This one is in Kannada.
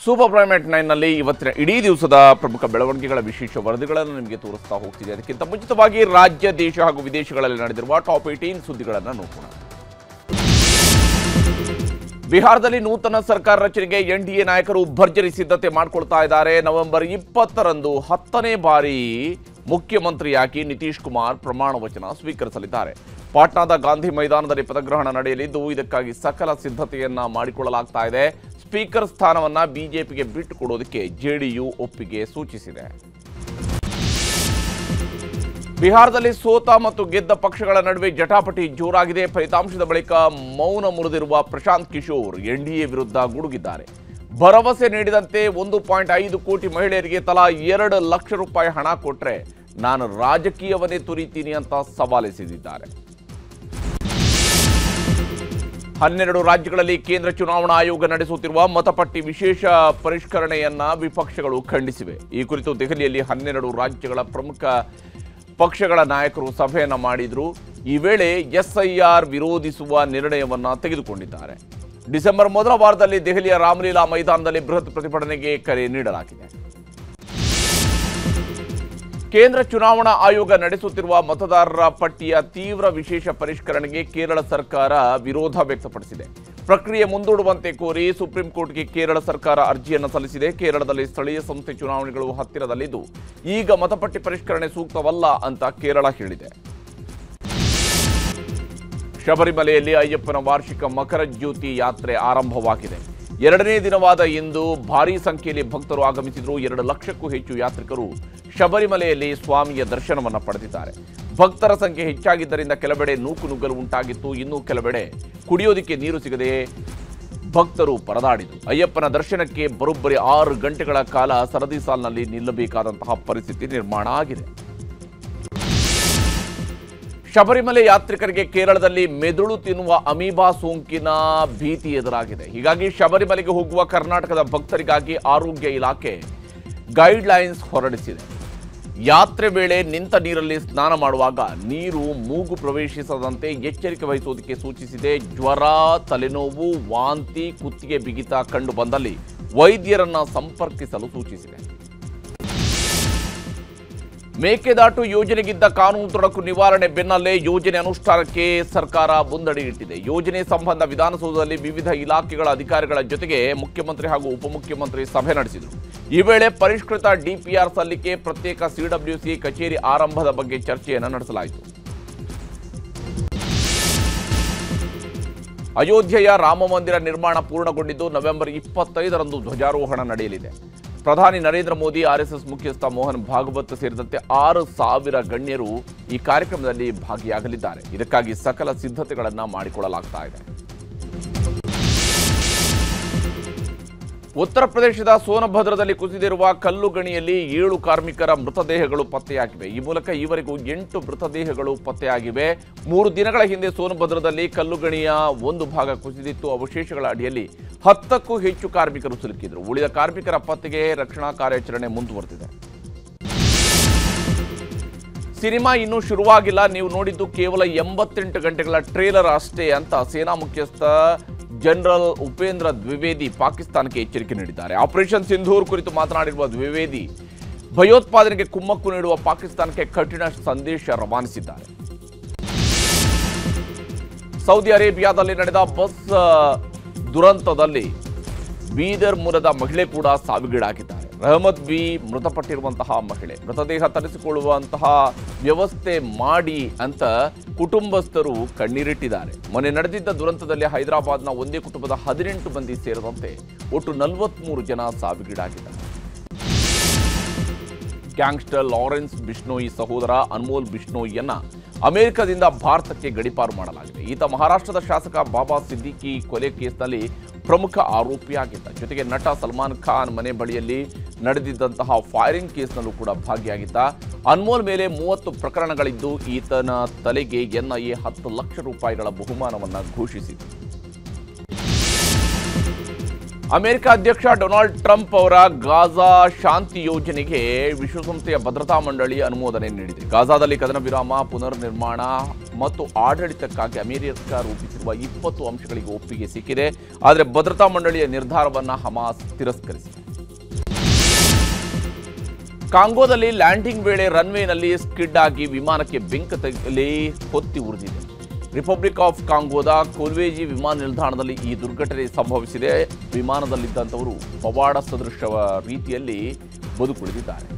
ಸೂಪರ್ ಪ್ರೈಮ್ ಅಟ್ 9 ನಲ್ಲಿ ಇವತ್ತಿನ ಇಡೀ ದಿವಸದ ಪ್ರಮುಖ ಬೆಳವಣಿಗೆಗಳ ವಿಶೇಷ ವರದಿಗಳನ್ನು ನಿಮಗೆ ತೋರಿಸ್ತಾ ಹೋಗ್ತಿದೆ. ಅದಕ್ಕಿಂತ ಮುಂಚಿತವಾಗಿ ರಾಜ್ಯ, ದೇಶ ಹಾಗೂ ವಿದೇಶಗಳಲ್ಲಿ ನಡೆದಿರುವ ಟಾಪ್ 18 ಸುದ್ದಿಗಳನ್ನು ನೋಡೋಣ. ಬಿಹಾರದಲ್ಲಿ ನೂತನ ಸರ್ಕಾರ ರಚನೆಗೆ ಎನ್ಡಿಎ ನಾಯಕರು ಭರ್ಜರಿ ಸಿದ್ಧತೆ ಮಾಡಿಕೊಳ್ತಾ ಇದ್ದಾರೆ. ನವೆಂಬರ್ 20ರಂದು 10ನೇ ಬಾರಿ ಮುಖ್ಯಮಂತ್ರಿಯಾಗಿ ನಿತೀಶ್ ಕುಮಾರ್ ಪ್ರಮಾಣ ವಚನ ಸ್ವೀಕರಿಸಲಿದ್ದಾರೆ. ಪಾಟ್ನಾದ ಗಾಂಧಿ ಮೈದಾನದಲ್ಲಿ ಪದಗ್ರಹಣ ನಡೆಯಲಿದ್ದು, ಇದಕ್ಕಾಗಿ ಸಕಲ ಸಿದ್ಧತೆಯನ್ನ ಮಾಡಿಕೊಳ್ಳಲಾಗ್ತಾ ಇದೆ. ಸ್ಪೀಕರ್ ಸ್ಥಾನವನ್ನ ಬಿಜೆಪಿಗೆ ಬಿಟ್ಟುಕೊಡೋದಕ್ಕೆ ಜೆಡಿಯು ಒಪ್ಪಿಗೆ ಸೂಚಿಸಿದೆ. ಬಿಹಾರದಲ್ಲಿ ಸೋತ ಮತ್ತು ಗೆದ್ದ ಪಕ್ಷಗಳ ನಡುವೆ ಜಟಾಪಟಿ ಜೋರಾಗಿದೆ. ಫಲಿತಾಂಶದ ಬಳಿಕ ಮೌನ ಮುರಿದಿರುವ ಪ್ರಶಾಂತ್ ಕಿಶೋರ್ ಎನ್ಡಿಎ ವಿರುದ್ಧ ಗುಡುಗಿದ್ದಾರೆ. ಭರವಸೆ ನೀಡಿದಂತೆ 1.5 ಕೋಟಿ ಮಹಿಳೆಯರಿಗೆ ತಲಾ 2 ಲಕ್ಷ ರೂಪಾಯಿ ಹಣ ಕೊಟ್ರೆ ನಾನು ರಾಜಕೀಯವನ್ನೇ ತುರಿತೀನಿ ಅಂತ ಸವಾಲೆಸೆದಿದ್ದಾರೆ. 12 ರಾಜ್ಯಗಳಲ್ಲಿ ಕೇಂದ್ರ ಚುನಾವಣಾ ಆಯೋಗ ನಡೆಸುತ್ತಿರುವ ಮತಪಟ್ಟಿ ವಿಶೇಷ ಪರಿಷ್ಕರಣೆಯನ್ನ ವಿಪಕ್ಷಗಳು ಖಂಡಿಸಿವೆ. ಈ ಕುರಿತು ದೆಹಲಿಯಲ್ಲಿ 12 ರಾಜ್ಯಗಳ ಪ್ರಮುಖ ಪಕ್ಷಗಳ ನಾಯಕರು ಸಭೆಯನ್ನ ಮಾಡಿದ್ರು. ಈ ವೇಳೆ ಎಸ್ಐಆರ್ ವಿರೋಧಿಸುವ ನಿರ್ಣಯವನ್ನ ತೆಗೆದುಕೊಂಡಿದ್ದಾರೆ. ಡಿಸೆಂಬರ್ ಮೊದಲ ವಾರದಲ್ಲಿ ದೆಹಲಿಯ ರಾಮಲೀಲಾ ಮೈದಾನದಲ್ಲಿ ಬೃಹತ್ ಪ್ರತಿಭಟನೆಗೆ ಕರೆ ನೀಡಲಾಗಿದೆ. ಕೇಂದ್ರ ಚುನಾವಣಾ ಆಯೋಗ ನಡೆಸುತ್ತಿರುವ ಮತದಾರರ ಪಟ್ಟಿಯ ತೀವ್ರ ವಿಶೇಷ ಪರಿಷ್ಕರಣೆಗೆ ಕೇರಳ ಸರ್ಕಾರ ವಿರೋಧ ವ್ಯಕ್ತಪಡಿಸಿದೆ. ಪ್ರಕ್ರಿಯೆ ಮುಂದೂಡುವಂತೆ ಕೋರಿ ಸುಪ್ರೀಂ ಕೋರ್ಟ್ಗೆ ಕೇರಳ ಸರ್ಕಾರ ಅರ್ಜಿಯನ್ನು ಸಲ್ಲಿಸಿದೆ. ಕೇರಳದಲ್ಲಿ ಸ್ಥಳೀಯ ಸಂಸ್ಥೆ ಚುನಾವಣೆಗಳು ಹತ್ತಿರದಲ್ಲಿದ್ದು, ಈಗ ಮತಪಟ್ಟಿ ಪರಿಷ್ಕರಣೆ ಸೂಕ್ತವಲ್ಲ ಅಂತ ಕೇರಳ ಹೇಳಿದೆ. ಶಬರಿಮಲೆಯಲ್ಲಿ ಅಯ್ಯಪ್ಪನ ವಾರ್ಷಿಕ ಮಕರ ಜ್ಯೋತಿ ಯಾತ್ರೆ ಆರಂಭವಾಗಿದೆ. 2ನೇ ದಿನವಾದ ಇಂದು ಭಾರೀ ಸಂಖ್ಯೆಯಲ್ಲಿ ಭಕ್ತರು ಆಗಮಿಸಿದ್ರು. 2 ಲಕ್ಷಕ್ಕೂ ಹೆಚ್ಚು ಯಾತ್ರಿಕರು ಶಬರಿಮಲೆಯಲ್ಲಿ ಸ್ವಾಮಿಯ ದರ್ಶನವನ್ನು ಪಡೆದಿದ್ದಾರೆ. ಭಕ್ತರ ಸಂಖ್ಯೆ ಹೆಚ್ಚಾಗಿದ್ದರಿಂದ ಕೆಲವೆಡೆ ನೂಕುನುಗ್ಗಲು ಉಂಟಾಗಿತ್ತು. ಇನ್ನೂ ಕೆಲವೆಡೆ ಕುಡಿಯೋದಕ್ಕೆ ನೀರು ಸಿಗದೆ ಭಕ್ತರು ಪರದಾಡಿದರು. ಅಯ್ಯಪ್ಪನ ದರ್ಶನಕ್ಕೆ ಬರೋಬ್ಬರಿ 6 ಗಂಟೆಗಳ ಕಾಲ ಸರದಿ ಸಾಲಿನಲ್ಲಿ ನಿಲ್ಲಬೇಕಾದಂತಹ ಪರಿಸ್ಥಿತಿ ನಿರ್ಮಾಣ ಆಗಿದೆ. ಶಬರಿಮಲೆ ಯಾತ್ರಿಕರಿಗೆ ಕೇರಳದಲ್ಲಿ ಮೆದುಳು ತಿನ್ನುವ ಅಮೀಬಾ ಸೋಂಕಿನ ಭೀತಿ ಎದುರಾಗಿದೆ. ಹೀಗಾಗಿ ಶಬರಿಮಲೆಗೆ ಹೋಗುವ ಕರ್ನಾಟಕದ ಭಕ್ತರಿಗಾಗಿ ಆರೋಗ್ಯ ಇಲಾಖೆ ಗೈಡ್ಲೈನ್ಸ್ ಹೊರಡಿಸಿದೆ. ಯಾತ್ರೆ ವೇಳೆ ನಿಂತ ನೀರಲ್ಲಿ ಸ್ನಾನ ಮಾಡುವಾಗ ನೀರು ಮೂಗು ಪ್ರವೇಶಿಸದಂತೆ ಎಚ್ಚರಿಕೆ ವಹಿಸುವುದಕ್ಕೆ ಸೂಚಿಸಿದೆ. ಜ್ವರ, ತಲೆನೋವು, ವಾಂತಿ, ಕುತ್ತಿಗೆ ಬಿಗಿತ ಕಂಡು ಬಂದಲ್ಲಿ ವೈದ್ಯರನ್ನ ಸಂಪರ್ಕಿಸಲು ಸೂಚಿಸಿದೆ. ಮೇಕೆದಾಟು ಯೋಜನೆಗಿದ್ದ ಕಾನೂನು ತೊಡಕು ನಿವಾರಣೆ ಬೆನ್ನಲ್ಲೇ ಯೋಜನೆ ಅನುಷ್ಠಾನಕ್ಕೆ ಸರ್ಕಾರ ಮುಂದಡಿ ಇಟ್ಟಿದೆ. ಯೋಜನೆ ಸಂಬಂಧ ವಿಧಾನಸೌಧದಲ್ಲಿ ವಿವಿಧ ಇಲಾಖೆಗಳ ಅಧಿಕಾರಿಗಳ ಜೊತೆಗೆ ಮುಖ್ಯಮಂತ್ರಿ ಹಾಗೂ ಉಪಮುಖ್ಯಮಂತ್ರಿ ಸಭೆ ನಡೆಸಿದರು. ಈ ವೇಳೆ ಪರಿಷ್ಕೃತ ಡಿಪಿಆರ್ ಸಲ್ಲಿಕೆ, ಪ್ರತ್ಯೇಕ ಸಿಡಬ್ಲ್ಯೂಸಿ ಕಚೇರಿ ಆರಂಭದ ಬಗ್ಗೆ ಚರ್ಚೆಯನ್ನು ನಡೆಸಲಾಯಿತು. ಅಯೋಧ್ಯೆಯ ರಾಮ ಮಂದಿರ ನಿರ್ಮಾಣ ಪೂರ್ಣಗೊಂಡಿದ್ದು, ನವೆಂಬರ್ 25ರಂದು ಧ್ವಜಾರೋಹಣ ನಡೆಯಲಿದೆ. ಪ್ರಧಾನಿ ನರೇಂದ್ರ ಮೋದಿ, ಆರ್ಎಸ್ಎಸ್ ಮುಖ್ಯಸ್ಥ ಮೋಹನ್ ಭಾಗವತ್ ಸೇರಿದಂತೆ 6,000 ಗಣ್ಯರು ಈ ಕಾರ್ಯಕ್ರಮದಲ್ಲಿ ಭಾಗಿಯಾಗಲಿದ್ದಾರೆ. ಇದಕ್ಕಾಗಿ ಸಕಲ ಸಿದ್ಧತೆಗಳನ್ನು ಮಾಡಿಕೊಳ್ಳಲಾಗ್ತಾ ಇದೆ. ಉತ್ತರ ಪ್ರದೇಶದ ಸೋನಭದ್ರದಲ್ಲಿ ಕುಸಿದಿರುವ ಕಲ್ಲು ಗಣಿಯಲ್ಲಿ 7 ಕಾರ್ಮಿಕರ ಮೃತದೇಹಗಳು ಪತ್ತೆಯಾಗಿವೆ. ಈ ಮೂಲಕ ಈವರೆಗೂ 8 ಮೃತದೇಹಗಳು ಪತ್ತೆಯಾಗಿವೆ. 3 ದಿನಗಳ ಹಿಂದೆ ಸೋನಭದ್ರದಲ್ಲಿ ಕಲ್ಲು ಗಣಿಯ ಒಂದು ಭಾಗ ಕುಸಿದಿತ್ತು. ಅವಶೇಷಗಳ ಅಡಿಯಲ್ಲಿ 10ಕ್ಕೂ ಹೆಚ್ಚು ಕಾರ್ಮಿಕರು ಸಿಲುಕಿದ್ರು. ಉಳಿದ ಕಾರ್ಮಿಕರ ಪತ್ತೆಗೆ ರಕ್ಷಣಾ ಕಾರ್ಯಾಚರಣೆ ಮುಂದುವರೆದಿದೆ. ಸಿನಿಮಾ ಇನ್ನೂ ಶುರುವಾಗಿಲ್ಲ, ನೀವು ನೋಡಿದ್ದು ಕೇವಲ 88 ಗಂಟೆಗಳ ಟ್ರೇಲರ್ ಅಷ್ಟೇ ಅಂತ ಸೇನಾ ಮುಖ್ಯಸ್ಥ ಜನರಲ್ ಉಪೇಂದ್ರ ದ್ವಿವೇದಿ ಪಾಕಿಸ್ತಾನಕ್ಕೆ ಎಚ್ಚರಿಕೆ ನೀಡಿದ್ದಾರೆ. ಆಪರೇಷನ್ ಸಿಂಧೂರ್ ಕುರಿತು ಮಾತನಾಡಿರುವ ದ್ವಿವೇದಿ, ಭಯೋತ್ಪಾದನೆಗೆ ಕುಮ್ಮಕ್ಕು ನೀಡುವ ಪಾಕಿಸ್ತಾನಕ್ಕೆ ಕಠಿಣ ಸಂದೇಶ ರವಾನಿಸಿದ್ದಾರೆ. ಸೌದಿ ಅರೇಬಿಯಾದಲ್ಲಿ ನಡೆದ ಬಸ್ ದುರಂತದಲ್ಲಿ ಬೀದರ್ ಮೂಲದ ಮಹಿಳೆ ಕೂಡ ಸಾವಿಗೀಡಾಗಿದ್ದಾರೆ. ರಹಮತ್ ಬಿ ಮೃತಪಟ್ಟಿರುವಂತಹ ಮಹಿಳೆ. ಮೃತದೇಹ ತರಿಸಿಕೊಳ್ಳುವಂತಹ ವ್ಯವಸ್ಥೆ ಮಾಡಿ ಅಂತ ಕುಟುಂಬಸ್ಥರು ಕಣ್ಣೀರಿಟ್ಟಿದ್ದಾರೆ. ಮೊನ್ನೆ ನಡೆದಿದ್ದ ದುರಂತದಲ್ಲಿ ಹೈದರಾಬಾದ್ನ ಒಂದೇ ಕುಟುಂಬದ 18 ಮಂದಿ ಸೇರಿದಂತೆ ಒಟ್ಟು 43 ಜನ ಸಾವಿಗೀಡಾಗಿದ್ದಾರೆ. ಗ್ಯಾಂಗ್ಸ್ಟರ್ ಲಾರೆನ್ಸ್ ಬಿಷ್ಣೋಯಿ ಸಹೋದರ ಅನ್ಮೋಲ್ ಬಿಷ್ಣೋಯಿಯನ್ನ ಅಮೆರಿಕದಿಂದ ಭಾರತಕ್ಕೆ ಗಡೀಪಾರು ಮಾಡಲಾಗಿದೆ. ಈತ ಮಹಾರಾಷ್ಟ್ರದ ಶಾಸಕ ಬಾಬಾ ಸಿದ್ದಿಕಿ ಕೊಲೆ ಕೇಸ್ನಲ್ಲಿ ಪ್ರಮುಖ ಆರೋಪಿಯಾಗಿದ್ದ. ಜೊತೆಗೆ ನಟ ಸಲ್ಮಾನ್ ಖಾನ್ ಮನೆ ಬಳಿಯಲ್ಲಿ ನಡೆದಿದ್ದಂತಹ ಫೈರಿಂಗ್ ಕೇಸ್ನಲ್ಲೂ ಕೂಡ ಭಾಗಿಯಾಗಿದ್ದ. ಅನ್ಮೋಲ್ ಮೇಲೆ 30 ಪ್ರಕರಣಗಳಿದ್ದು, ಈತನ ತಲೆಗೆ ಎನ್ಐಎ 10 ಲಕ್ಷ ರೂಪಾಯಿಗಳ ಬಹುಮಾನವನ್ನು ಘೋಷಿಸಿತು. ಅಮೆರಿಕ ಅಧ್ಯಕ್ಷ ಡೊನಾಲ್ಡ್ ಟ್ರಂಪ್ ಅವರ ಗಾಜಾ ಶಾಂತಿ ಯೋಜನೆಗೆ ವಿಶ್ವಸಂಸ್ಥೆಯ ಭದ್ರತಾ ಮಂಡಳಿ ಅನುಮೋದನೆ ನೀಡಿದೆ. ಗಾಜಾದಲ್ಲಿ ಕದನ ವಿರಾಮ, ಪುನರ್ ನಿರ್ಮಾಣ ಮತ್ತು ಆಡಳಿತಕ್ಕಾಗಿ ಅಮೆರಿಕ ರೂಪಿಸಿರುವ 20 ಅಂಶಗಳಿಗೆ ಒಪ್ಪಿಗೆ ಸಿಕ್ಕಿದೆ. ಆದರೆ ಭದ್ರತಾ ಮಂಡಳಿಯ ನಿರ್ಧಾರವನ್ನು ಹಮಾಸ್ ತಿರಸ್ಕರಿಸಿದೆ. ಕಾಂಗೋದಲ್ಲಿ ಲ್ಯಾಂಡಿಂಗ್ ವೇಳೆ ರನ್ವೇನಲ್ಲಿ ಸ್ಕಿಡ್ ಆಗಿ ವಿಮಾನಕ್ಕೆ ಬೆಂಕಿ ತಗುಲಿ ಹೊತ್ತಿ ಉರಿದಿದೆ. ರಿಪಬ್ಲಿಕ್ ಆಫ್ ಕಾಂಗೋದ ಕೊಲ್ವೇಜಿ ವಿಮಾನ ನಿಲ್ದಾಣದಲ್ಲಿ ಈ ದುರ್ಘಟನೆ ಸಂಭವಿಸಿದೆ. ವಿಮಾನದಲ್ಲಿದ್ದಂಥವರು ಪವಾಡ ಸದೃಶ ರೀತಿಯಲ್ಲಿ ಬದುಕುಳಿದಿದ್ದಾರೆ.